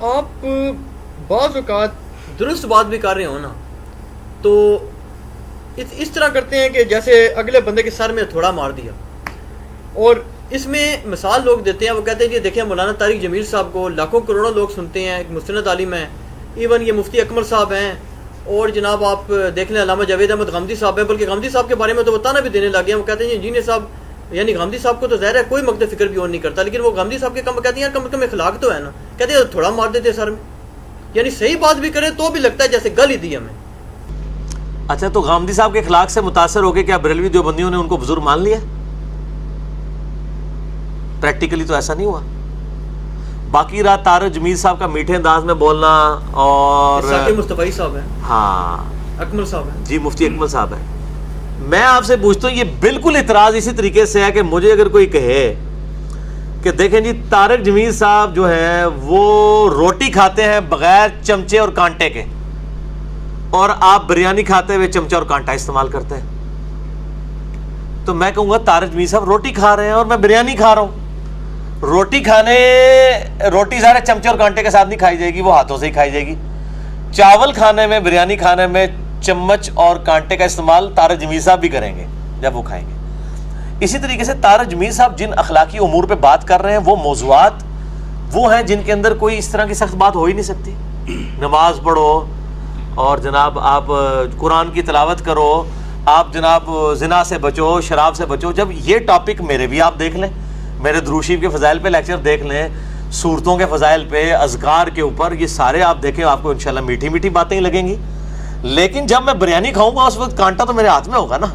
آپ بعض اوقات درست بات بھی کر رہے ہو نا تو اس طرح کرتے ہیں کہ جیسے اگلے بندے کے سر میں تھوڑا مار دیا. اور اس میں مثال لوگ دیتے ہیں, وہ کہتے ہیں کہ دیکھیں مولانا طارق جمیل صاحب کو لاکھوں کروڑوں لوگ سنتے ہیں, ایک مستند عالم ہیں, ایون یہ مفتی اکمل صاحب ہیں, اور جناب آپ دیکھ لیں علامہ جاوید احمد غامدی صاحب ہیں, بلکہ غامدی صاحب کے بارے میں تو وہ تانا بھی دینے لگے ہیں. وہ کہتے ہیں انجینئر صاحب یعنی غامدی صاحب کو تو ظاہر ہے کوئی مقد فکر بھی اور نہیں کرتا, لیکن وہ غامدی صاحب کے کم کہتے ہیں کم از کم اخلاق تو ہے نا, کہتے ہیں تھوڑا مار دیتے سر میں, یعنی صحیح بات بھی کرے تو بھی لگتا ہے جیسے گل ہی دی ہمیں. اچھا تو غامدی صاحب کے اخلاق سے متاثر ہو کے کیا بریلوی دیوبندیوں نے ان کو بزرگ مان لیا؟ پریکٹیکلی تو ایسا نہیں ہوا. باقی رات طارق جمیل صاحب کا میٹھے انداز میں بولنا, اور مصطفی صاحب ہیں, ہاں اکمل صاحب ہیں, جی مفتی اکمل صاحب ہیں. میں آپ سے پوچھتا ہوں, یہ بالکل اعتراض اسی طریقے سے ہے کہ مجھے اگر کوئی کہے کہ دیکھیں جی طارق جمیل صاحب جو ہے وہ روٹی کھاتے ہیں بغیر چمچے اور کانٹے کے, اور آپ بریانی کھاتے ہوئے چمچہ اور کانٹا استعمال کرتے ہیں, تو میں کہوں گا طارق جمیل صاحب روٹی کھا رہے ہیں اور میں بریانی کھا رہا ہوں. روٹی سارے چمچے اور کانٹے کے ساتھ نہیں کھائی جائے گی, وہ ہاتھوں سے ہی کھائی جائے گی. چاول کھانے میں, بریانی کھانے میں چمچ اور کانٹے کا استعمال طارق جمیل صاحب بھی کریں گے جب وہ کھائیں گے. اسی طریقے سے طارق جمیل صاحب جن اخلاقی امور پہ بات کر رہے ہیں وہ موضوعات وہ ہیں جن کے اندر کوئی اس طرح کی سخت بات ہو ہی نہیں سکتی. نماز پڑھو اور جناب آپ قرآن کی تلاوت کرو, آپ جناب زنا سے بچو, شراب سے بچو. جب یہ ٹاپک میرے بھی آپ دیکھ لیں, میرے درود شریف کے فضائل پہ لیکچر دیکھ لیں, صورتوں کے فضائل پہ, اذکار کے اوپر, یہ سارے آپ دیکھیں, آپ کو انشاءاللہ میٹھی میٹھی باتیں ہی لگیں گی. لیکن جب میں بریانی کھاؤں گا اس وقت کانٹا تو میرے ہاتھ میں ہوگا نا,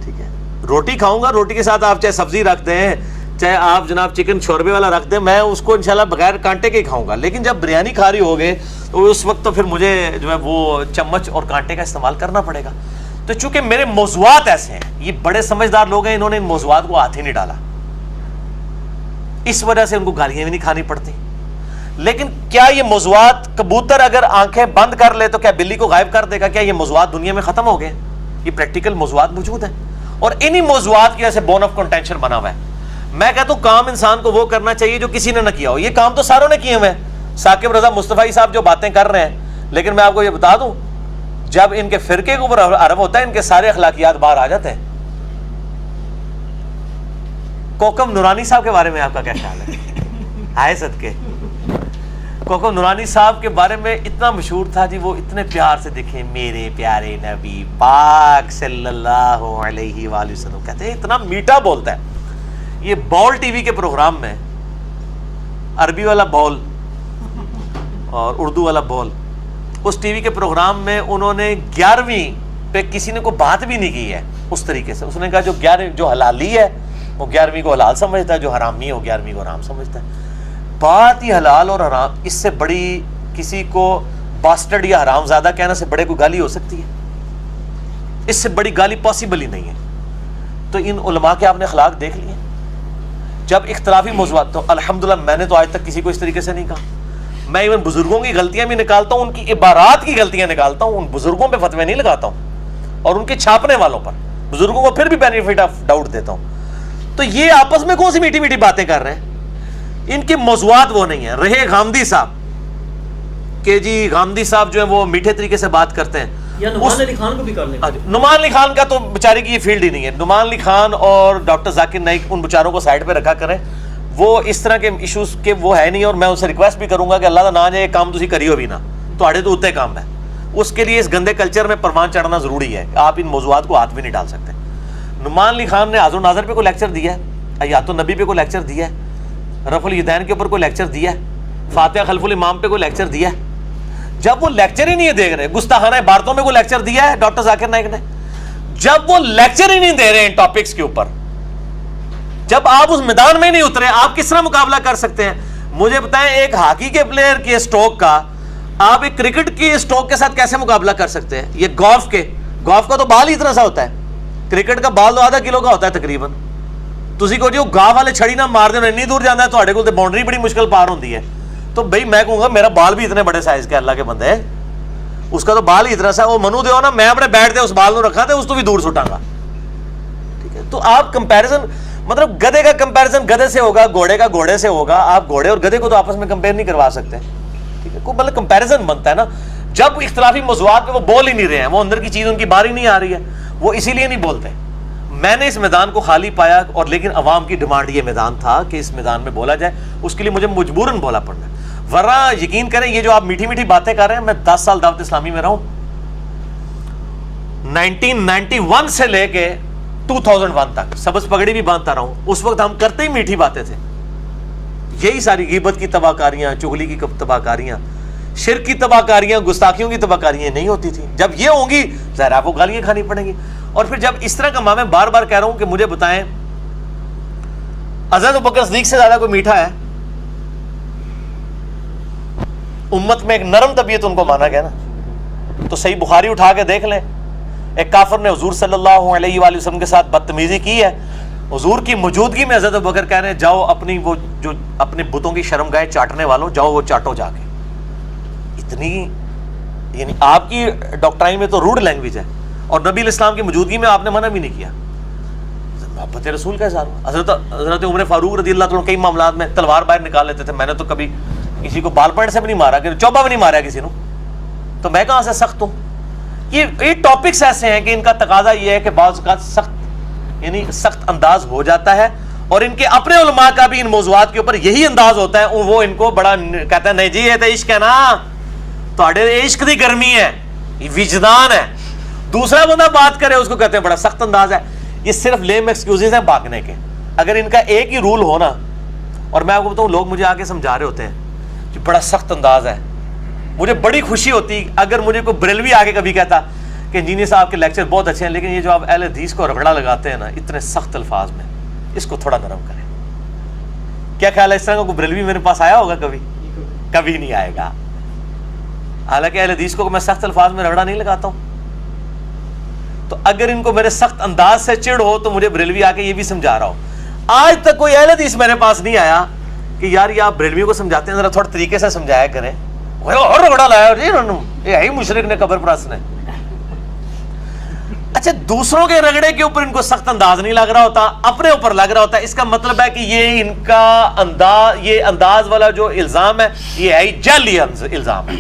ٹھیک ہے. روٹی کھاؤں گا, روٹی کے ساتھ آپ چاہے سبزی رکھ دیں, چاہے آپ جناب چکن شوربے والا رکھ دیں, میں اس کو انشاءاللہ بغیر کانٹے کے ہی کھاؤں گا. لیکن جب بریانی کھا رہی ہوگے تو اس وقت تو پھر مجھے جو ہے وہ چمچ اور کانٹے کا استعمال کرنا پڑے گا. تو چونکہ میرے موضوعات ایسے ہیں, یہ بڑے سمجھدار لوگ ہیں, انہوں نے ان موضوعات کو ہاتھ ہی نہیں ڈالا, اس وجہ سے ان کو گالیاں بھی نہیں کھانی پڑتی. لیکن کیا یہ موضوعات, کبوتر اگر آنکھیں بند کر لے تو کیا بلی کو غائب کر دے گا؟ کیا یہ موضوعات دنیا میں ختم ہو گئے؟ یہ پریکٹیکل موضوعات موجود ہیں, اور انہی موضوعات کی وجہ سے بون آف کنٹینشن بنا ہوا ہے. میں کہتا ہوں کام انسان کو وہ کرنا چاہیے جو کسی نے نہ کیا ہو. یہ کام تو ساروں نے کیے ہوئے ہیں. ثاقب رضا مصطفی صاحب جو باتیں کر رہے ہیں, لیکن میں آپ کو یہ بتا دوں جب ان کے فرقے کے اوپر عرب ہوتا ہے ان کے سارے اخلاقیات باہر آ جاتے ہیں. کوکم نورانی صاحب کے بارے میں آپ کا کیا خیال ہے؟ آئے صدقے, کوکم نورانی صاحب کے بارے میں اتنا مشہور تھا جی, وہ اتنے پیار سے دیکھیں میرے پیارے نبی پاک صلی اللہ علیہ وآلہ وسلم, کہتے ہیں اتنا میٹھا بولتا ہے. یہ بول ٹی وی کے پروگرام میں عربی والا بول اور اردو والا بول, اس ٹی وی کے پروگرام میں انہوں نے 11ویں پہ کسی نے کوئی بات بھی نہیں کی ہے اس طریقے سے. اس نے کہا جو حلالی ہے وہ 11ویں کو حلال سمجھتا ہے, جو حرامی ہے وہ 11ویں کو حرام سمجھتا ہے. بات ہی حلال اور حرام, اس سے بڑی کسی کو باسٹرڈ یا حرام زیادہ کہنے سے بڑے کوئی گالی ہو سکتی ہے؟ اس سے بڑی گالی پاسبل ہی نہیں ہے. تو ان علماء کے آپ نے اخلاق دیکھ لیے. جب اختلافی موضوعات, تو الحمدللہ میں نے تو آج تک کسی کو اس طریقے سے نہیں کہا. میں ایون بزرگوں کی غلطیاں بھی نکالتا ہوں, ان کی عبارات کی غلطیاں نکالتا ہوں, ان بزرگوں پہ فتوے نہیں لگاتا ہوں, اور ان کے چھاپنے والوں پر بزرگوں کو پھر بھی بینیفٹ آف ڈاؤٹ دیتا ہوں. تو یہ آپس میں کون سی میٹھی میٹھی باتیں کر رہے ہیں؟ ان کے موضوعات وہ نہیں ہیں. رہے غامدی صاحب کہ جی غامدی صاحب جو ہے وہ میٹھے طریقے سے بات کرتے ہیں, یا نعمان علی خان کو بھی کر لیں. نعمان علی خان کا تو بیچارے کی یہ فیلڈ ہی نہیں ہے. نعمان علی خان اور ڈاکٹر ذاکر نائک ان بیچاروں کو سائڈ پہ رکھا کریں, وہ اس طرح کے ایشوز کے وہ ہے نہیں. اور میں ان سے ریکویسٹ بھی کروں گا کہ اللہ کا نام ہے کام تسی کریو بھی نہ, تو اتنے کام ہے. اس کے لیے اس گندے کلچر میں پروان چڑھنا ضروری ہے. آپ ان موضوعات کو ہاتھ بھی نہیں ڈال سکتے. نعمان علی خان نے حاضر ناظر پہ کوئی لیکچر دیا ہے, حیات النبی پہ کوئی لیکچر دیا ہے, رفع الیدین کے اوپر کوئی لیکچر دیا ہے, فاتحہ خلف الامام پہ کوئی لیکچر دیا ہے؟ جب وہ لیکچر ہی نہیں دے رہے, گستاخانہ عبارتوں میں کوئی لیکچر دیا ہے ڈاکٹر ذاکر نائک نے؟ جب وہ لیکچر ہی نہیں دے رہے ان ٹاپکس کے اوپر, جب آپ اس میدان میں نہیں اترے, آپ کس طرح مقابلہ کر سکتے ہیں؟ مجھے بتائیں ایک ہاکی کے پلیئر کے اسٹروک کا آپ ایک کرکٹ کے اسٹروک کے ساتھ کیسے مقابلہ کر سکتے ہیں؟ یہ گولف کا تو بال ہی اتنا سا ہوتا ہے, کرکٹ کا بال تو آدھا کلو کا ہوتا ہے تقریباً. تسی کو جو گاہ والے چھڑی نہ مار دیں اتنی دور جانا ہے, تواڈے کول تے باؤنڈری بڑی مشکل پار ہوندی ہے. تو بھائی میں کہوں گا میرا بال بھی اتنے بڑے سائز کے اللہ کے بندے, اس کا تو بال ہی اتنا سا, وہ منو دیو نا, میں اپنے بیٹ دے اس بال نو رکھا تے اس تو بھی دور سٹاں گا. ٹھیک ہے, تو آپ کمپیریزن, مطلب گدھے کا کمپیریزن گدھے سے ہوگا, گھوڑے کا گھوڑے سے ہوگا. آپ گھوڑے اور گدھے کو تو آپس میں کمپیئر نہیں کروا سکتے. کوئی مطلب کمپیریزن بنتا ہے نا. جب اختلافی موضوعات پہ وہ بول ہی نہیں رہے ہیں, وہ اندر کی چیز ان کی باہر ہی نہیں آ رہی ہے, وہ اسی لیے نہیں بولتے. میں نے اس میدان کو خالی پایا, اور لیکن عوام کی ڈیمانڈ یہ میدان تھا کہ اس میدان میں بولا جائے, اس کے لیے مجھے مجبوراً بولا پڑنا ہے. ورنہ یقین کریں یہ جو آپ میٹھی میٹھی باتیں کر رہے ہیں, میں 10 سال دعوت اسلامی میں رہا ہوں, 1991 سے لے کے 2001 تک سبز پگڑی بھی باندھتا رہا ہوں. اس وقت ہم کرتے ہی میٹھی باتیں تھے, یہی ساری غیبت کی تباہ کاریاں, چغلی کی تباہ کاریاں, شرک کی تباہ کاریاں, گستاخیوں کی تباہ کاریاں نہیں ہوتی تھی. جب یہ ہوں گی ظاہر آپ کو گالیاں کھانی پڑیں گی. اور پھر جب اس طرح کا میں بار بار کہہ رہا ہوں کہ مجھے بتائیں حضرت ابوبکر صدیق سے زیادہ کوئی میٹھا ہے؟ امت میں ایک نرم طبیعت ان کو مانا گیا نا. تو صحیح بخاری اٹھا کے دیکھ لیں, ایک کافر نے حضور صلی اللہ علیہ وآلہ وسلم کے ساتھ بدتمیزی کی ہے, حضور کی موجودگی میں حضرت ابوبکر کہہ رہے ہیں جاؤ اپنی وہ جو اپنے بتوں کی شرم گاہیں چاٹنے والوں, جاؤ وہ چاٹو جا کے. اتنی یعنی آپ کی ڈاکٹرائن میں تو روڈ لینگویج ہے, اور نبی الاسلام کی موجودگی میں آپ نے منع بھی نہیں کیا. محبت رسول کا اظہار. حضرت عمر فاروق رضی اللہ عنہ کئی معاملات میں تلوار باہر نکال لیتے تھے. میں نے تو کبھی کسی کو بال پوائنٹ سے بھی نہیں مارا, کہ چوبا بھی نہیں مارا کسی نے, تو میں کہاں سے سخت ہوں. یہ ٹاپکس ایسے ہیں کہ ان کا تقاضا یہ ہے کہ بعض اوقات سخت یعنی سخت انداز ہو جاتا ہے, اور ان کے اپنے علماء کا بھی ان موضوعات کے اوپر یہی انداز ہوتا ہے. وہ ان کو بڑا کہتا ہے نہیں جی یہ تو عشق ہے نا, تھوڑے عشق کی گرمی ہے, یہ وجدان ہے. دوسرا بندہ بات کرے اس کو کہتے ہیں بڑا سخت انداز ہے. یہ صرف لیم ایکسکیوزز ہیں بھاگنے کے. اگر ان کا ایک ہی رول ہونا, اور میں آپ کو بتاؤں لوگ مجھے آ کے سمجھا رہے ہوتے ہیں کہ بڑا سخت انداز ہے, مجھے بڑی خوشی ہوتی اگر مجھے کوئی بریلوی آ کے کبھی کہتا کہ انجینئر صاحب کے لیکچر بہت اچھے ہیں, لیکن یہ جو آپ اہل حدیث کو رگڑا لگاتے ہیں نا اتنے سخت الفاظ میں, اس کو تھوڑا نرم کریں. کیا خیال ہے اس طرح کا کوئی بریلوی میرے پاس آیا ہوگا؟ کبھی کبھی نہیں آئے گا. حالانکہ اہل حدیث کو میں سخت الفاظ میں رگڑا نہیں لگاتا ہوں. تو اگر ان کو میرے سخت انداز سے چڑ ہو تو مجھے بریلوی آ کے یہ بھی سمجھا رہا ہو. آج تک کوئی اہل حدیث میرے پاس نہیں آیا کہ یار یہ آپ بریلوی کو سمجھاتے ہیں ذرا تھوڑا طریقے سے سمجھایا کریں, اور رگڑا لایا جی یہ ہے مشرک نے قبر پرست نے. اچھا دوسروں کے رگڑے کے اوپر ان کو سخت انداز نہیں لگ رہا ہوتا, اپنے اوپر لگ رہا ہوتا ہے. اس کا مطلب ہے کہ یہ ان کا انداز, یہ انداز والا جو الزام ہے یہ ہے جعلی الزام ہے.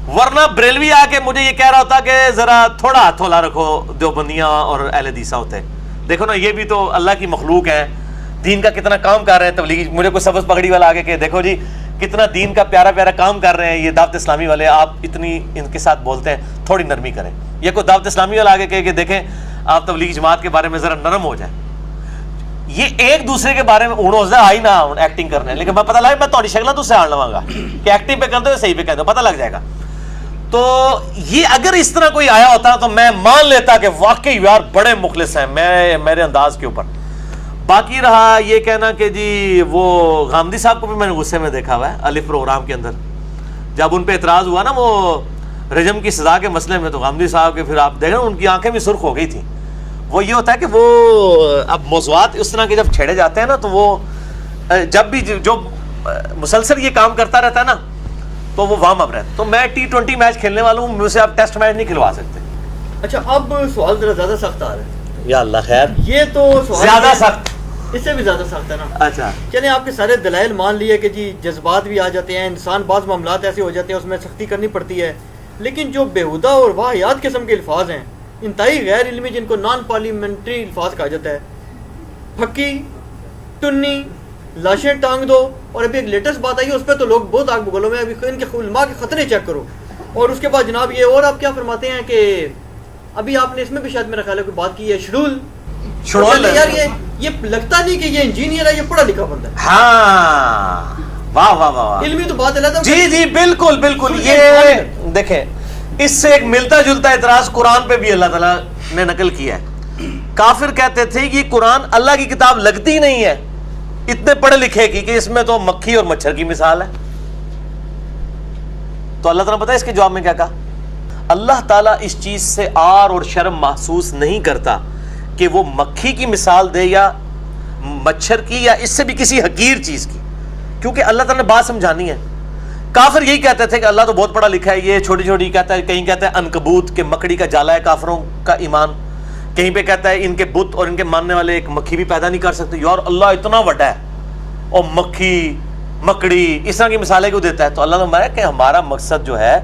ورنہ بریلوی آ کے مجھے یہ کہہ رہا ہوتا کہ ذرا تھوڑا ہاتھ تھولا رکھو دیوبندیاں اور اہل حدیث ہوتے. دیکھو نا یہ بھی تو اللہ کی مخلوق ہے, دین کا کتنا کام کر رہے ہیں تبلیغی. مجھے کوئی سبز پگڑی والا آگے کہ دیکھو جی کتنا دین کا پیارا پیارا کام کر رہے ہیں یہ دعوت اسلامی والے, آپ اتنی ان کے ساتھ بولتے ہیں, تھوڑی نرمی کریں. یہ کوئی دعوت اسلامی والا آگے کہ دیکھیں آپ تبلیغی جماعت کے بارے میں ذرا نرم ہو جائیں. یہ ایک دوسرے کے بارے میں اڑو آئی نہ ایکٹنگ کرنے, لیکن میں پتہ لگا میں تھوڑی شکلیں تو سے آن لواں گا کہ ایکٹنگ پہ کر دو صحیح پہ کہہ دو, پتہ لگ جائے گا. تو یہ اگر اس طرح کوئی آیا ہوتا تو میں مان لیتا کہ واقعی یار بڑے مخلص ہیں میرے انداز کے اوپر. باقی رہا یہ کہنا کہ جی وہ غامدی صاحب کو بھی میں نے غصے میں دیکھا ہوا ہے الف پروگرام کے اندر, جب ان پہ اعتراض ہوا نا وہ رجم کی سزا کے مسئلے میں, تو غامدی صاحب کے پھر آپ دیکھیں ان کی آنکھیں بھی سرخ ہو گئی تھیں. وہ یہ ہوتا ہے کہ وہ اب موضوعات اس طرح کے جب چھیڑے جاتے ہیں نا تو وہ جب بھی جو مسلسل یہ کام کرتا رہتا ہے نا تو وہ وارم اپ رہتا. تو میں T20 میچ کھیلنے والا ہوں, مجھ سے آپ ٹیسٹ میچ نہیں کھلوا سکتے. اچھا اب سوال ذرا زیادہ سخت آ رہا ہے. یا اللہ خیر, یہ تو سوال زیادہ سخت, اس سے بھی زیادہ سخت ہے نا. اچھا چلیں آپ کے سارے دلائل مان لیے کہ جی جذبات بھی آ جاتے ہیں, انسان بعض معاملات ایسے ہو جاتے ہیں اس میں سختی کرنی پڑتی ہے, لیکن جو بےہودہ اور واہیات قسم کے الفاظ ہیں انتہائی غیر علمی جن کو نان پارلیمنٹری الفاظ کہا جاتا ہے, پھکی, ٹنی, لاشیں ٹانگ دو, اور ابھی ایک لیٹسٹ بات آئی ہے اس پہ تو لوگ بہت آگ بگلوں میں, ابھی ان کے علماء کے خطرے چیک کرو. اور اس کے بعد جناب یہ اور آپ کیا فرماتے ہیں کہ ابھی آپ نے اس میں بھی شاید میرا خیال ہے کوئی بات کی ہے شڈول یار, یہ لگتا نہیں کہ یہ انجینئر ہے, یہ پڑھا لکھا بندہ ہے. ہاں واہ واہ واہ, علمی تو بات ہے. جی جی بالکل بالکل. یہ دیکھیں اس سے ایک ملتا جلتا اعتراض قرآن پہ بھی اللہ تعالیٰ نے نقل کیا ہے. کافر کہتے تھے کہ قرآن اللہ کی کتاب لگتی نہیں ہے اتنے پڑھے لکھے کی کہ اس میں تو مکھی اور مچھر کی مثال ہے. تو اللہ تعالیٰ پتہ ہے اس کے جواب میں کیا کہا؟ اللہ تعالیٰ اس چیز سے آر اور شرم محسوس نہیں کرتا کہ وہ مکھی کی مثال دے یا مچھر کی یا اس سے بھی کسی حقیر چیز کی, کیونکہ اللہ تعالیٰ نے بات سمجھانی ہے. کافر یہی کہتے تھے کہ اللہ تو بہت پڑھا لکھا ہے, یہ چھوٹی چھوٹی کہتا ہے, کہیں کہتا ہے عنکبوت کے مکڑی کا جالا ہے کافروں کا ایمان, کہیں پہ کہتا ہے ان کے بت اور ان کے ماننے والے ایک مکھی بھی پیدا نہیں کر سکتے. یار اللہ اتنا بڑا ہے, اور مکھی مکڑی، اس طرح کی مثالیں کیوں دیتا ہے؟ تو اللہ نے فرمایا کہ ہمارا مقصد جو ہے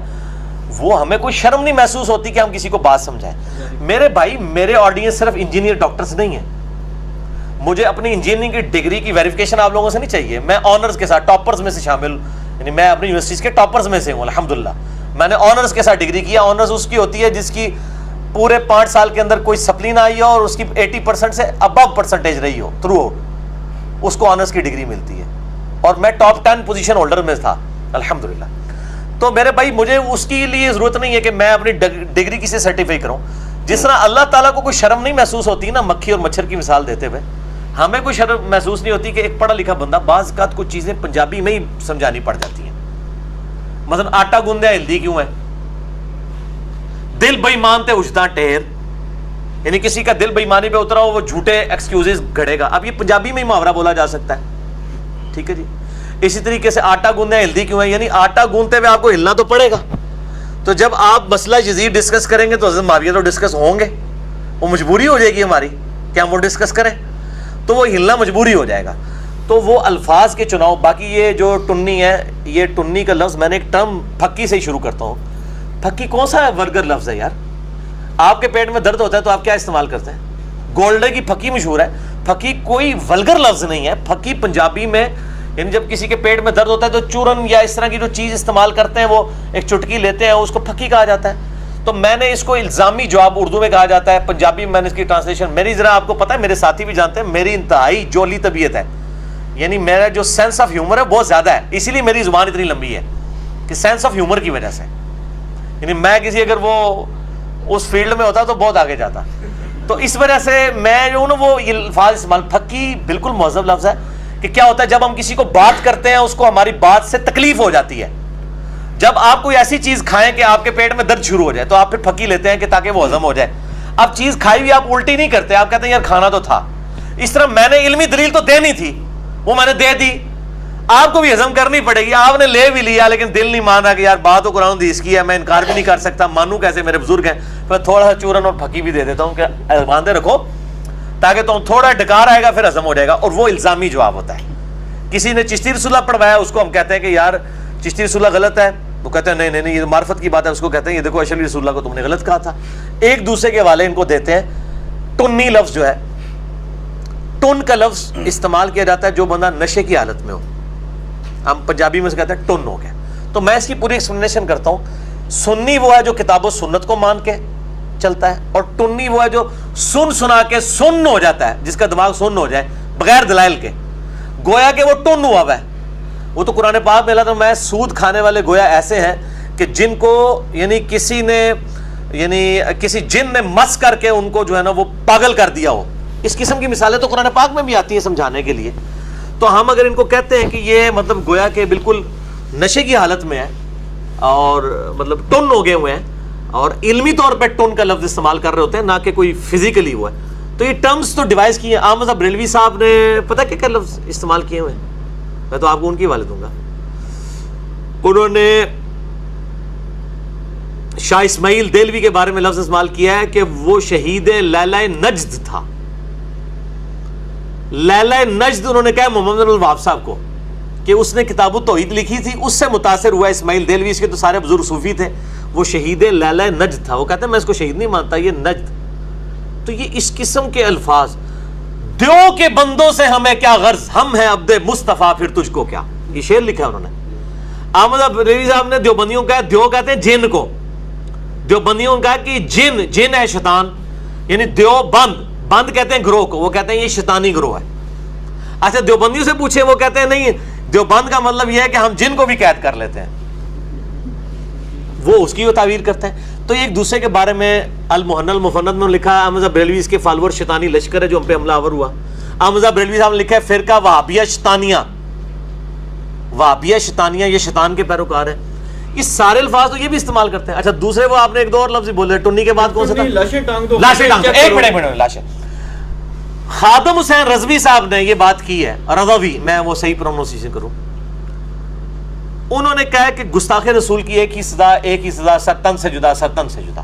وہ ہمیں کوئی شرم نہیں محسوس ہوتی کہ ہم کسی کو بات سمجھائیں. میرے بھائی میرے آڈینس صرف انجینئر ڈاکٹرز نہیں ہیں. مجھے اپنی انجینئرنگ کی ڈگری کی ویریفیکیشن آپ لوگوں سے نہیں چاہیے. میں آنرز کے ساتھ ٹاپرز میں سے شامل، یعنی میں اپنی یونیورسٹیز کے ٹاپرز میں سے ہوں الحمدللہ. میں نے آنرز کے ساتھ ڈگری کیا. آنرز اس کی ہوتی ہے جس کی پورے 5 سال کے اندر کوئی سپلی نہ آئی ہو اور اس کی 80% سے ابو پرسنٹیج رہی ہو تھرو آؤٹ، اس کو آنرز کی ڈگری ملتی ہے. اور میں ٹاپ 10 پوزیشن ہولڈر میں تھا الحمدللہ. تو میرے بھائی مجھے اس کے لیے ضرورت نہیں ہے کہ میں اپنی ڈگری کسی سرٹیفائی کروں. جس طرح اللہ تعالیٰ کو کوئی شرم نہیں محسوس ہوتی نا مکھی اور مچھر کی مثال دیتے ہوئے، ہمیں کوئی شرم محسوس نہیں ہوتی کہ ایک پڑھا لکھا بندہ بعض اوقات کچھ چیزیں پنجابی میں ہی سمجھانی پڑ جاتی ہیں. مثلا آٹا گوندیا ہلدی کیوں ہے؟ دل بے ایمان تے اجدا ٹھہر، یعنی کسی کا دل بے ایمانی پہ اترا ہو وہ جھوٹے ایکسکیوزز گھڑے گا. اب یہ پنجابی میں ہی محاورہ بولا جا سکتا ہے، ٹھیک ہے جی. اسی طریقے سے آٹا گوندیا ہلدی کیوں ہے؟ یعنی آٹا گوندتے ہوئے آپ کو ہلنا تو پڑے گا. تو جب آپ مسئلہ یزید ڈسکس کریں گے تو حضرت معاویہ تو ڈسکس ہوں گے، وہ مجبوری ہو جائے گی ہماری کہ ہم وہ ڈسکس کریں، تو وہ ہلنا مجبوری ہو جائے گا. تو وہ الفاظ کے چناؤ. باقی یہ جو ٹنی ہے، یہ ٹنی کا لفظ میں نے ایک ٹرم پھکی سے ہی شروع کرتا ہوں. پھکی کون سا ورگر لفظ ہے یار؟ آپ کے پیٹ میں درد ہوتا ہے تو آپ کیا استعمال کرتے ہیں؟ گولڈے کی پھکی مشہور ہے. پھکی کوئی ولگر لفظ نہیں ہے. پھکی پنجابی میں یعنی جب کسی کے پیٹ میں درد ہوتا ہے تو چورن یا اس طرح کی جو چیز استعمال کرتے ہیں وہ ایک چٹکی لیتے ہیں، اس کو پھکی کہا جاتا ہے. تو میں نے اس کو الزامی جواب اردو میں کہا جاتا ہے، پنجابی میں نے اس کی ٹرانسلیشن میری ذرا آپ کو پتہ ہے، میرے ساتھی بھی جانتے ہیں میری انتہائی جولی طبیعت ہے. یعنی میرا جو سینس آف ہیومر ہے بہت زیادہ ہے، اسی لیے میری زبان اتنی لمبی ہے کہ سینس آف ہیومر کی وجہ سے. یعنی میں کسی اگر وہ اس فیلڈ میں ہوتا تو بہت آگے جاتا. تو اس وجہ سے میں جو ہوں نا وہ الفاظ استعمال. پھکی بالکل مہذب لفظ ہے کہ کیا ہوتا ہے جب ہم کسی کو بات کرتے ہیں اس کو ہماری بات سے تکلیف ہو جاتی ہے. جب آپ کوئی ایسی چیز کھائیں کہ آپ کے پیٹ میں درد شروع ہو جائے تو آپ پھر پھکی لیتے ہیں کہ تاکہ وہ ہضم ہو جائے. اب چیز کھائی ہوئی آپ الٹی نہیں کرتے، آپ کہتے ہیں یار کھانا تو تھا. اس طرح میں نے علمی دلیل تو دینی تھی، وہ میں نے دے دی، آپ کو بھی ہضم کرنی پڑے گی. آپ نے لے بھی لیا لیکن دل نہیں مان رہا کہ یار بات تو قرآن حدیث کی ہے، میں انکار بھی نہیں کر سکتا، مانوں کیسے، میرے بزرگ ہیں. پھر تھوڑا سا چورن اور پھکی بھی دے دیتا ہوں کہ باندھے رکھو تاکہ تم تھوڑا ڈکار آئے گا پھر ہضم ہو جائے گا. اور وہ الزامی جواب ہوتا ہے. کسی نے چشتی رسولہ پڑھوایا اس کو ہم کہتے ہیں کہ یار چشتی رسولہ غلط ہے، وہ کہتے ہیں نہیں نہیں یہ معرفت کی بات ہے، اس کو کہتے ہیں یہ دیکھو اشعری رسولہ کو تم نے غلط کہا تھا. ایک دوسرے کے حوالے ان کو دیتے ہیں. ٹنی لفظ جو ہے، ٹن کا لفظ استعمال کیا جاتا ہے جو بندہ نشے کی حالت میں ہو. ہم پنجابی میں سے کہتے ہیں ٹن ہو گیا. تو میں اس کی پوری ایکسپلینیشن کرتا ہوں. سنی وہ ہے جو کتاب و سنت کو مان کے چلتا ہے، اور ٹنی وہ ہے جو سن سنا کے سن ہو جاتا ہے، جس کا دماغ سن ہو جائے بغیر دلائل کے، گویا کہ وہ ٹن ہوا ہے. وہ تو قرآن پاک میں اللہ میں سود کھانے والے گویا ایسے ہیں کہ جن کو یعنی کسی نے یعنی کسی جن نے مس کر کے ان کو جو ہے نا وہ پاگل کر دیا ہو. اس قسم کی مثالیں تو قرآن پاک میں بھی آتی ہیں سمجھانے کے لیے. تو ہم اگر ان کو کہتے ہیں کہ یہ مطلب گویا کہ بالکل نشے کی حالت میں ہے اور مطلب ٹن ہو گئے ہوئے ہیں اور علمی طور پہ ٹن کا لفظ استعمال کر رہے ہوتے ہیں، نہ کہ کوئی فزیکلی ہوا ہے. تو یہ ٹرمز تو ڈیوائز کی ہیں. احمد بریلوی صاحب نے پتہ کیا لفظ استعمال کیے ہوئے ہیں؟ میں تو آپ کو ان کی حوالے دوں گا. انہوں نے شاہ اسماعیل دہلوی کے بارے میں لفظ استعمال کیا ہے کہ وہ شہید لیلہ نجد تھا. لیلہ نجد انہوں نے کہا محمد بن الوہاب صاحب کو کہ اس نے کتاب التوحید لکھی تھی، اس سے متاثر ہوا اسماعیل دہلوی. اس کے تو سارے بزرگ صوفی تھے. وہ شہید لیلہ نجد تھا. وہ کہتے ہیں میں اس کو شہید نہیں مانتا، یہ نجد. تو یہ اس قسم کے الفاظ، دیو کے بندوں سے ہمیں کیا غرض، ہم ہیں عبد مصطفیٰ پھر تجھ کو کیا. یہ شعر لکھا ہے انہوں نے. احمد بریلوی صاحب نے دیوبندیوں کا، دیو کہتے ہیں جن کو، دیوبندیوں کا کہ جن ہے شیطان، یعنی دیو بند کہتے ہیں گروہ کو، وہ کہتے ہیں یہ شیطانی گروہ ہے. اچھا دیوبندیوں سے پوچھے وہ کہتے ہیں نہیں، دیوبند کا مطلب یہ ہے کہ ہم جن کو بھی قید کر لیتے ہیں. وہ اس کی وہ تعبیر کرتے ہیں. تو ایک دوسرے کے بارے میں المحن المفند میں لکھا ہے احمد بریلوی اس کے فالوور شیطانی لشکر ہے جو ہم پہ حملہ آور ہوا. احمد بریلوی صاحب نے لکھا ہے فرقہ وہابیہ شیطانیہ، وہابیہ شیطانیہ، یہ شیطان کے پیروکار ہیں. یہ سارے الفاظ تو یہ بھی استعمال کرتے ہیں. اچھا دوسرے وہ آپ نے ایک دو اور لفظ بولے ٹنی کے بعد کون سا تھا؟ لاشیں ٹانگ. ایک منٹ لاشیں. خادم حسین رضوی صاحب نے یہ بات کی ہے، رضوی، میں وہ صحیح پروننسیشن کروں. انہوں نے کہا کہ گستاخ رسول کی ایک ہی سزا ستن سے جدا.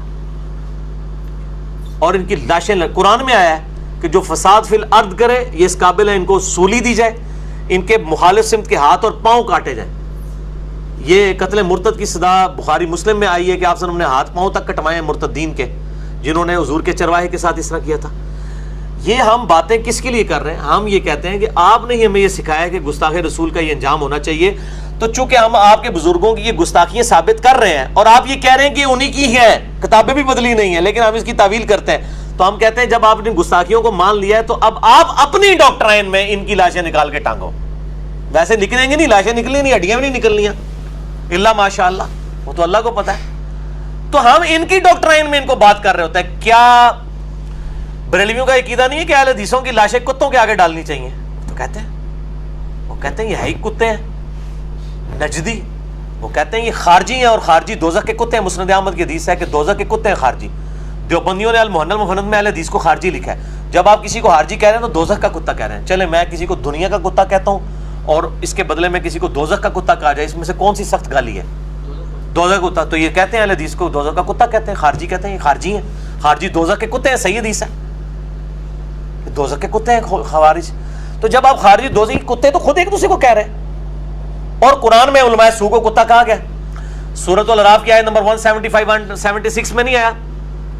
اور ان کی لاشیں قرآن میں آیا ہے کہ جو فساد فی الارض کرے یہ اس قابل ہے ان کو سولی دی جائے. ان کے مخالف سمت کے ہاتھ اور پاؤں کاٹے جائیں. یہ قتل مرتد کی صدا بخاری مسلم میں آئی ہے کہ آپ نے ہاتھ پاؤں تک کٹوائے مرتدین کے جنہوں نے حضور کے چرواہے کے ساتھ اس طرح کیا تھا. یہ ہم باتیں کس کے لیے کر رہے ہیں؟ ہم یہ کہتے ہیں کہ آپ نے ہمیں یہ سکھایا کہ گستاخ رسول کا یہ انجام ہونا چاہیے, تو چونکہ ہم آپ کے بزرگوں کی یہ گستاخیاں ثابت کر رہے ہیں اور آپ یہ کہہ رہے ہیں کہ انہی کی ہیں, کتابیں بھی بدلی نہیں ہیں, لیکن ہم اس کی تعویل کرتے ہیں, تو ہم کہتے ہیں جب آپ نے گستاخیوں کو مان لیا ہے تو اب آپ اپنی ڈاکٹرائن میں ان کی لاشیں نکال کے ٹانگو. ویسے نکلیں گے نہیں, لاشیں نکلیں نہیں, ہڈیاں بھی نہیں نکلنیاں اللہ ماشاء اللہ, وہ تو اللہ کو پتا ہے. تو ہم ان کی ڈاکٹرائن میں ان کو بات کر رہے ہوتے ہیں. کیا بریلویوں کا عقیدہ نہیں ہے کہ اہل حدیثوں کی لاشیں کتوں کے آگے ڈالنی چاہیے؟ تو کہتے ہیں, وہ کہتے ہیں یہ ہے ہی کتے ہیں. نجدی وہ کہتے ہیں یہ خارجی ہیں اور خارجی دوزخ کے کتے ہیں. مسند احمد کی حدیث ہے کہ دوزخ کے کتے ہیں خارجی. دیوبندیوں نے المحنہ المفند میں اہل حدیث کو خارجی لکھا ہے. جب آپ کسی کو خارجی کہہ رہے ہیں تو دوزخ کا کتا کہہ رہے ہیں. چلے میں کسی کو دنیا کا کتا کہتا ہوں اور اس کے بدلے میں کسی کو دوزخ کا کتا کہا جائے, اس میں سے کون سی سخت گالی ہے؟ دوزخ کا کتا. تو یہ کہتے ہیں اہل حدیث کو دوزخ کا کتا کہتے ہیں, خارجی کہتے ہیں یہ خارجی ہیں, خارجی دوزخ کے کتے ہیں. صحیح حدیث ہے, دوزخ کے کتے ہیں خوارج. تو جب آپ خارجی دوزخ کے کتے تو خود ایک دوسرے کو کہہ رہے ہیں. اور قرآن میں علماء سو کو کتا کہا گیا. سورۃ الاعراف کی آیت نمبر 175-176 میں نہیں آیا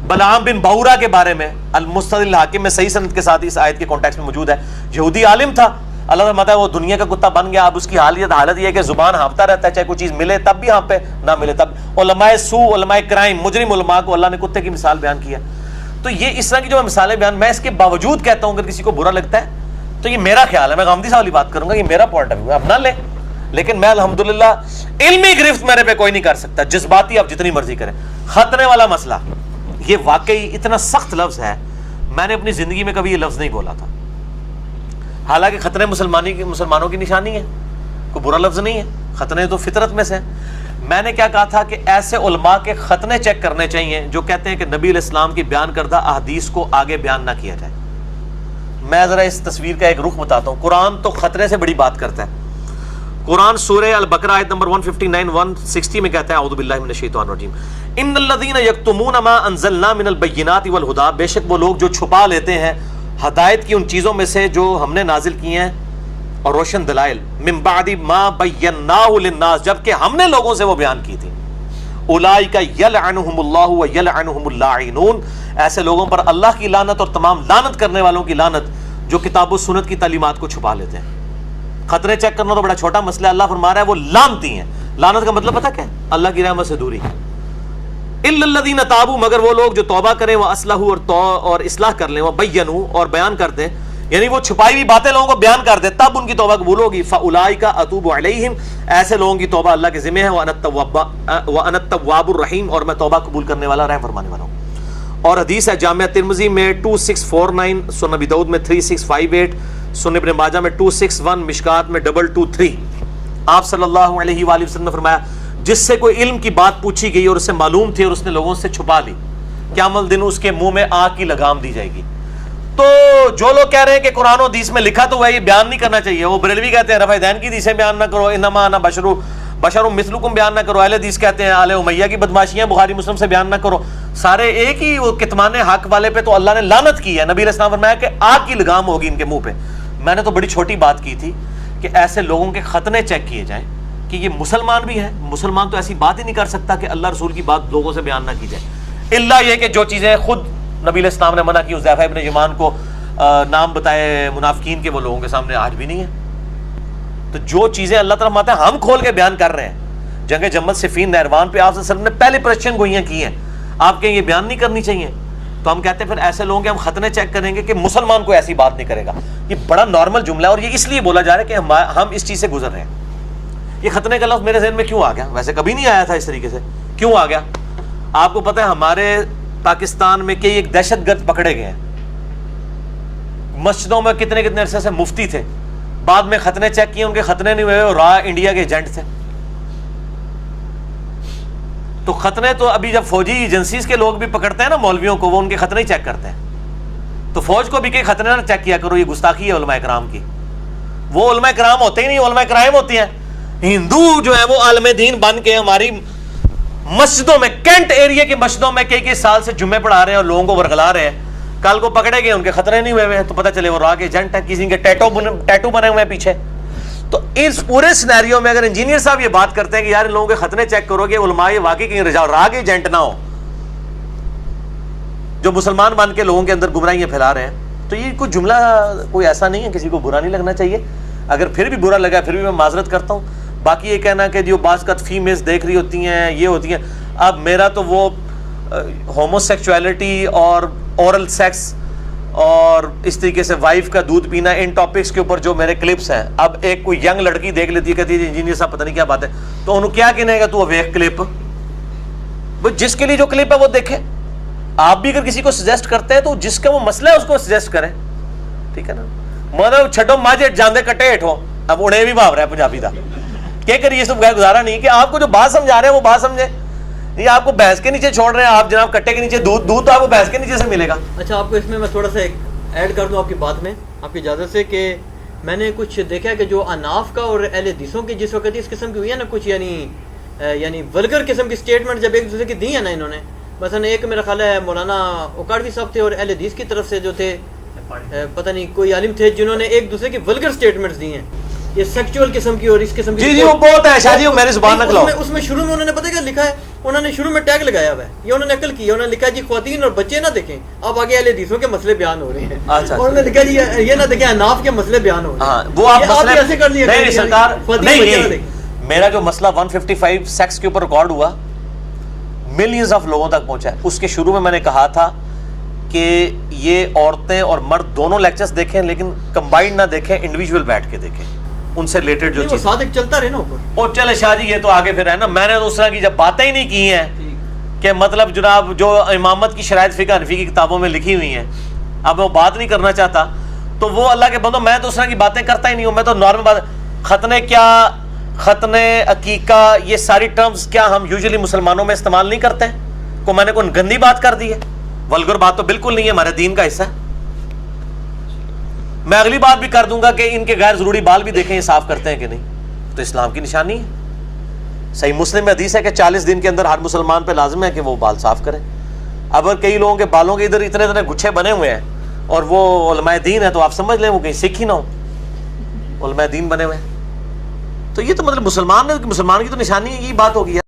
بلعام بن باورا کے بارے میں؟ المستدرک الحاکم میں صحیح سند کے ساتھ اس آیت کے کانٹیکسٹ میں موجود ہے. یہودی عالم تھا, اللہ تعالیٰ وہ دنیا کا کتا بن گیا. اب اس کی حالت یہ ہے کہ زبان ہانپتا رہتا ہے, چاہے کوئی چیز ملے تب بھی ہانپے, نہ ملے تب. علماء سو, علماء کرائم, مجرم علماء کو اللہ نے کتے کی مثال بیان کی ہے. تو یہ اس طرح کی جو مثالیں بیان, میں اس کے باوجود کہتا ہوں اگر کسی کو برا لگتا ہے تو یہ میرا خیال ہے, میں غامدی صاحب والی بات کروں گا, یہ میرا پوائنٹ آف ویو ہے, اب نہ لے. لیکن میں الحمدللہ علمی گرفت میرے پہ کوئی نہیں کر سکتا, جذباتی آپ جتنی مرضی کریں. ختنے والا مسئلہ یہ واقعی اتنا سخت لفظ ہے, میں نے اپنی زندگی میں کبھی یہ لفظ نہیں بولا تھا. حالانکہ ختنے مسلمانوں کی نشانی ہے, کوئی برا لفظ نہیں ہے, ختنے تو فطرت میں سے ہیں. میں نے کیا کہا تھا کہ ایسے علماء کے ختنے چیک کرنے چاہیے جو کہتے ہیں کہ نبی علیہ السلام کی بیان کردہ احادیث کو آگے بیان نہ کیا جائے. میں ذرا اس تصویر کا ایک رخ بتاتا ہوں. قرآن تو خطرے سے بڑی بات کرتا ہے. قرآن سورہ البقرہ آیت نمبر 159-160 میں کہتا ہے اعوذ باللہ من الشیطان الرجیم ان الذین یکتمون ما انزلنا من البینات والہدی, بے شک وہ لوگ جو چھپا لیتے ہیں ہدایت کی ان چیزوں میں سے جو ہم نے نازل کی ہیں اور روشن دلائل, من بعد ما بیناہ للناس, جبکہ ہم نے لوگوں سے وہ بیان کی تھی. اولئک یلعنہم اللہ ویلعنہم اللاعنون, ایسے لوگوں پر اللہ کی لعنت اور تمام لعنت کرنے والوں کی لعنت جو کتاب و سنت کی تعلیمات کو چھپا لیتے ہیں. خطرے چیک کرنا تو بڑا چھوٹا مسئلہ ہے, اللہ فرما رہا ہے وہ لعنتی ہیں. لعنت کا مطلب پتہ کیا ہے؟ اللہ کی رحمت سے دوری. الا الذین تابوا, مگر وہ لوگ جو توبہ کریں, وہ اصلحوا اور اصلاح کر لیں, وہ بینوا اور بیان کر دیں, یعنی وہ چھپائی ہوئی باتیں لوگوں کو بیان کر دیں, تب ان کی توبہ قبول ہوگی. فاولئک اتوب علیہم, ایسے لوگوں کی توبہ اللہ کے ذمہ ہے. وانا التواب الرحیم, اور میں توبہ قبول کرنے والا رحم فرمانے والا ہوں. اور حدیث ہے جامعہ ترمذی میں 2649, سنن ابی داؤد میں 3658, سنن ابن ماجہ میں 261, مشکات میں 223. آپ صلی اللہ علیہ وآلہ وسلم نے فرمایا جس سے کوئی علم کی بات پوچھی گئی اور اسے معلوم تھی اور اس نے لوگوں سے چھپا لی, قیامت دن اس کے منہ میں آگ کی لگام دی جائے گی. تو جو لوگ کہہ رہے ہیں کہ قرآن و حدیث میں لکھا تو وہ یہ بیان نہیں کرنا چاہیے, وہ بریلوی کہتے ہیں رفع دین کی حدیثیں بیان نہ کرو, انما انا بشر مثلکم بیان نہ کرو. اہل حدیث کہتے ہیں آل امیہ کی بدماشیاں بخاری مسلم سے بیان نہ کرو. سارے ایک ہی وہ کتمان حق والے پہ تو اللہ نے لعنت کی ہے. نبی علیہ السلام فرمایا کہ آگ کی لگام ہوگی ان کے منہ پہ. میں نے تو بڑی چھوٹی بات کی تھی کہ ایسے لوگوں کے ختنے چیک کیے جائیں کہ یہ مسلمان بھی ہیں. مسلمان تو ایسی بات ہی نہیں کر سکتا کہ اللہ رسول کی بات لوگوں سے بیان نہ کی جائے, الا یہ کہ جو چیزیں خود نبی علیہ السلام نے منع کی. حذیفہ ابن یمان کو نام بتائے منافقین کے, وہ لوگوں کے سامنے آج بھی نہیں ہے. تو جو چیزیں اللہ تعالیٰ ماتے ہیں ہم کھول کے بیان کر رہے ہیں. جنگ جمل صفین نہروان پہ آپ صلی اللہ علیہ وسلم نے پہلے پریشن گوئیاں کی ہیں, آپ کہیں یہ بیان نہیں کرنی چاہیے. تو ہم کہتے ہیں پھر ایسے لوگوں کے ہم ختنے چیک کریں گے کہ مسلمان کو ایسی بات نہیں کرے گا. یہ بڑا نارمل جملہ ہے اور یہ اس لیے بولا جا رہا ہے کہ ہم اس چیز سے گزر رہے ہیں. یہ ختنے کا لفظ میرے ذہن میں کیوں آ گیا؟ ویسے کبھی نہیں آیا تھا اس طریقے سے, کیوں آ گیا؟ آپ کو پتہ ہے ہمارے پاکستان میں کئی ایک دہشت گرد پکڑے گئے ہیں. مسجدوں میں کتنے عرصے سے مفتی تھے, بعد میں ختنے چیک کیے, ان کے ختنے نہیں ہوئے, را انڈیا کے ایجنٹ تھے. تو ختنے تو ابھی جب فوجی ایجنسیز کے لوگ بھی پکڑتے ہیں نا مولویوں کو, وہ ان کے ختنے ہی چیک کرتے ہیں. تو فوج کو بھی کہ ختنے نہ چیک کیا کرو, یہ گستاخی ہے علماء کرام کی. وہ علماء کرام ہوتے ہی نہیں, علماء کرائم ہوتی ہیں. ہندو جو ہے وہ عالم دین بن کے ہماری مسجدوں میں, کینٹ ایریا کی مسجدوں میں کئی سال سے جمعے پڑھا رہے ہیں اور لوگوں کو ورگلا رہے ہیں. کل کو پکڑے گئے, ان کے خطرے نہیں ہوئے ہوئے, تو پتہ چلے وہ راہ کے ایجنٹ ہیں, کسی کے ٹیٹو بنے ہوئے ہیں پیچھے. تو اس پورے سینیریو میں اگر انجینئر صاحب یہ بات کرتے ہیں کہ یار ان لوگوں کے ختنے چیک کرو گے علماء یہ واقعی کہیں راہ کے ایجنٹ نہ ہو جو مسلمان بن کے لوگوں کے اندر گمراہیاں پھیلا رہے ہیں، تو یہ کوئی جملہ کوئی ایسا نہیں ہے، کسی کو برا نہیں لگنا چاہیے. اگر پھر بھی برا لگا پھر بھی میں معذرت کرتا ہوں. باقی یہ کہنا کہ جو بعض کا فیمیلز دیکھ رہی ہوتی ہیں یہ ہوتی ہیں، اب میرا تو وہ ہومو سیکچویلٹی اور اورل سیکس اور اس طریقے سے وائف کا دودھ پینا، ان ٹاپکس کے اوپر جو میرے کلپس ہیں، اب ایک کوئی ینگ لڑکی دیکھ لیتی ہے کہتی ہے انجینئر صاحب پتہ نہیں کیا بات ہے، تو انہوں کیا کہنے گا تو ویک کلپ، جس کے لیے جو کلپ ہے وہ دیکھے. آپ بھی اگر کسی کو سجیسٹ کرتے ہیں تو جس کا وہ مسئلہ ہے اس کو سجیسٹ کریں، ٹھیک ہے نا. مطلب چھٹو ماجے جاندے کٹے ہٹو، اب انہیں بھی بھاو رہا ہے پنجابی دا کیا کریے، اس بغیر گزارا نہیں کہ آپ کو جو بات سمجھا رہے ہیں وہ بات سمجھے. یہ آپ کو بھینس کے نیچے چھوڑ رہے ہیں، آپ جناب کٹے کے نیچے دودھ تو آپ کو بھینس کے نیچے سے ملے گا. اچھا آپ کو اس میں تھوڑا سا ایڈ کر دوں آپ کی بات میں، آپ کی اجازت سے، کہ میں نے کچھ دیکھا کہ جو اناف کا اور اہل حدیثوں کی جس وقت اس قسم کی ہوئی ہے نا کچھ یعنی ولگر قسم کی سٹیٹمنٹ جب ایک دوسرے کی دی ہے نا انہوں نے، مثلا ایک میرا خیال ہے مولانا اوکاڑوی صاحب تھے اور اہل حدیث کی طرف سے جو تھے پتہ نہیں کوئی عالم تھے جنہوں نے ایک دوسرے کی ولگر سٹیٹمنٹس دی ہیں، یہ سیکچوئل قسم کی اور اس قسم کی. جی وہ بہت ہے شاہ جی، میری زبان نہ کھلاؤ. اس میں شروع میں انہوں نے پتہ کیا لکھا ہے، انہوں نے شروع میں ٹیگ لگایا ہوا ہے، یہ انہوں نے عقل کی، انہوں نے لکھا جی خواتین اور بچے نہ دیکھیں، اب آگے اہل حدیثوں کے مسئلے بیان ہو رہے ہیں. انہوں نے لکھا جی یہ نہ دیکھیں اناف کے مسئلے بیان ہو رہے ہیں. وہ آپ مسئلے ایسے کر لیے نہیں سرکار نہیں. میرا جو مسئلہ 155 سیکس کے اوپر ریکارڈ ہوا ملینز آف لوگوں تک پہنچا ہے. اس کے شروع میں نے کہا تھا کہ یہ عورتیں اور مرد دونوں لیکچرز دیکھیں لیکن کمبائنڈ نہ دیکھیں، انڈیویجول بیٹھ کے دیکھیں، ان سے ریلیٹڈ جو چیز صادق چلتا رہے نا اوپر. اور چلے شاہ جی یہ تو آگے پھر ہے نا، میں نے تو اس طرح کی جب باتیں ہی نہیں کی ہیں کہ مطلب جناب جو امامت کی شرائط فقہ حنفی کی کتابوں میں لکھی ہوئی ہیں، اب وہ بات نہیں کرنا چاہتا تو وہ اللہ کے بندو، میں تو اس طرح کی باتیں کرتا ہی نہیں ہوں. میں تو نارمل بات، ختنے کیا، ختنے عقیقہ، یہ ساری ٹرمز کیا ہم یوزلی مسلمانوں میں استعمال نہیں کرتے ہیں؟ کو میں نے کوئی گندی بات کر دی ہے؟ ولگر بات تو بالکل نہیں ہے، ہمارے دین کا حصہ ہے. میں اگلی بات بھی کر دوں گا کہ ان کے غیر ضروری بال بھی دیکھیں یہ صاف کرتے ہیں کہ نہیں، تو اسلام کی نشانی ہے. صحیح مسلم میں حدیث ہے کہ 40 دن کے اندر ہر مسلمان پہ لازم ہے کہ وہ بال صاف کرے. اب اگر کئی لوگوں کے بالوں کے ادھر اتنے اتنے گچھے بنے ہوئے ہیں اور وہ علماء دین ہے تو آپ سمجھ لیں وہ کہیں سکھ ہی نہ ہو، علماء دین بنے ہوئے ہیں. تو یہ تو مطلب مسلمان کی تو نشانی ہے، یہی بات ہوگی.